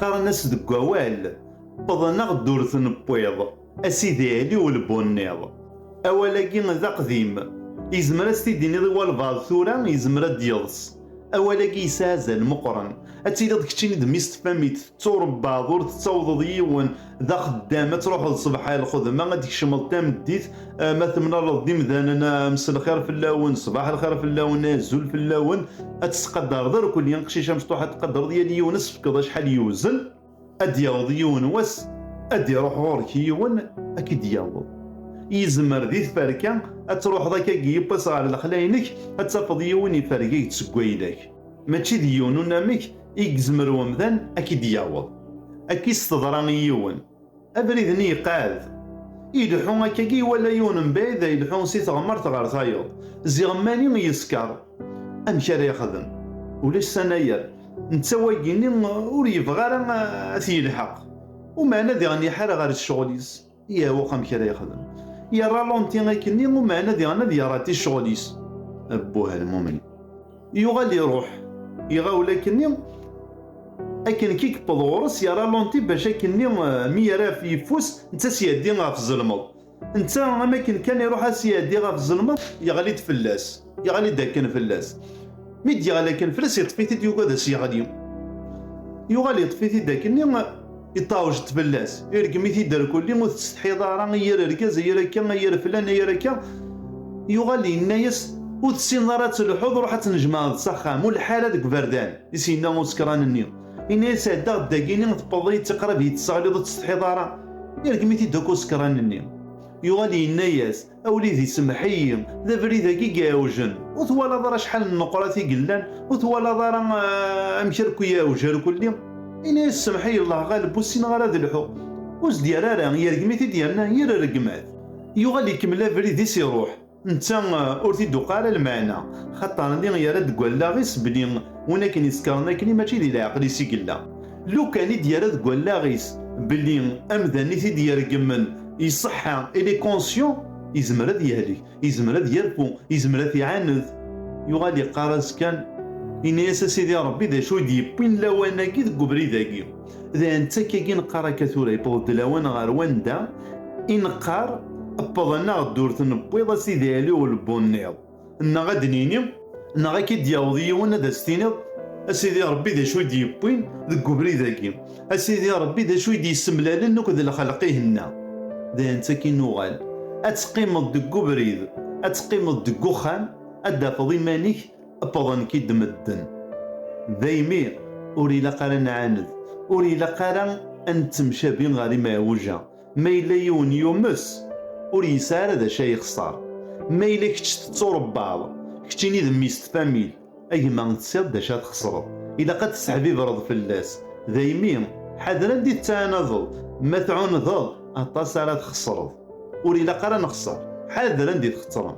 قارن-as ديك ووال بضنا دورة نبويض أسيدي علي والبونيض. أولاكي ذا قديم يزمر استيديني والبعض ثورا يزمر ديضس. أولاكي يسازل مقرن أتيلي دكتشيني دميست فاميت توربا ضور تتصوض يون ذا خدامة تروح الصبح على الخدمة غادي تشمل تام ديت ما ثمنا رضي مذان أنا مس الخير في اللون صباح الخير في اللون الزول في اللون أتسقدر دار كل ينقشي مشطوحة تقدر ديال يونس فكذا شحال يوزن أدياوض يون وس أدي يروح غورك يون أكيد ياوض يزمر ذي تفاركا أتروح ذاك يباس على الخلاينك أتفض يون يفاركيك تسكويلك ماشي ديون ونامك يزمر ومذان أكيد ياوض أكيد استضران يون أبريدني قاعد يلحون هكاكي ولا يون من بعيد يلحون سي تغمر تغار تايض زيغماني يسكر أمشي راه يخدم ولاش سناير نتسواقيني ور يبغى راه تيلحق ومعنا دي غني حال غير الشغليس يا وقام كرا يخدم يا رالونتي غيكني ومعنا دي غنا دي راتي الشغليس ابوها المؤمن يغال يروح يغاول لكني اكن كيك بضورس يا رالونتي باش اكني ميرا في فوس انت سيادي غاف الظلمض انت اماكن كان يروح سيادي غاف الظلمض يغالي تفلاس يغالي داكن فلاس ميدي غالي كان فلاس يطفيتي ديوكا دا سيغالي يغالي يطفيتي داكني يطاوج تفلاس يرقمي دار كلي وتستحي دارا يا ركاز يا ركا يا فلان يا ركا يغالي الناس وتسين دارات الحوض روحت نجمع الصخام والحاله ديك بردان يسينا وسكران النيو الناس هدا داكيني تبضي تقرب يتصالي وتستحي دارا يرقمي داكو سكران النيو يغالي الناس اوليدي سمحي ذا بريد كي قاوجن وتوالا دارا شحال النقرات يقلان وتوالا دارا امشركو يا وجهر كلي إني السمحي الله غالب وسين غالا الحو وز ديال راه يرقميتي ديالنا هي رقمات يغالي كمل فريد يروح نتا اورتي دوقال المعنى خاطر اللي يا راد كوالا غيس بلي وانا كان يسكرنا كلي ماشي ديال العقل يسيكلا لو كان ديال كوالا غيس بلي امذاني تي يرقمن يصحى الي كونسيون يزمر ديالي يزمر يرفو يزمر يعاند يغالي قارس كان إني سيدي ربي ذا شو ديبين لوانا كي ذك بريداكي ذا انت كي نقرا كثورة يبغض لوانا غير واندا إنقار أبضنا غدورة نبويض سيدي علي والبونيض إنا غادنيني إنا غاكي دياوضي وانا ذا ستينيض أسيدي ربي ذا شو ديبين ذك بريداكي أسيدي ربي ذا شو دي سملال نوك ذا خلقيهنا ذا انت كي نوغال أتقيم ذك بريد أتقيم ذك خان أدا فضي مانيك أبضن كي دمدن ذايمي أوري لقارا نعاند أوري لقارا أن تمشى بين غادي ما وجه ما إلا يون يومس أوري يسار هذا شي يخسر ما إلا كتش تتربى كتشيني ذميست فاميل أي ما نتصير دا شا تخسر إلا قد تسحبي برض فلاس ذايمي حذرا دي تانضل ما تعونضل أطاس على تخسر أوري لقارا نخسر حذرا دي تخسر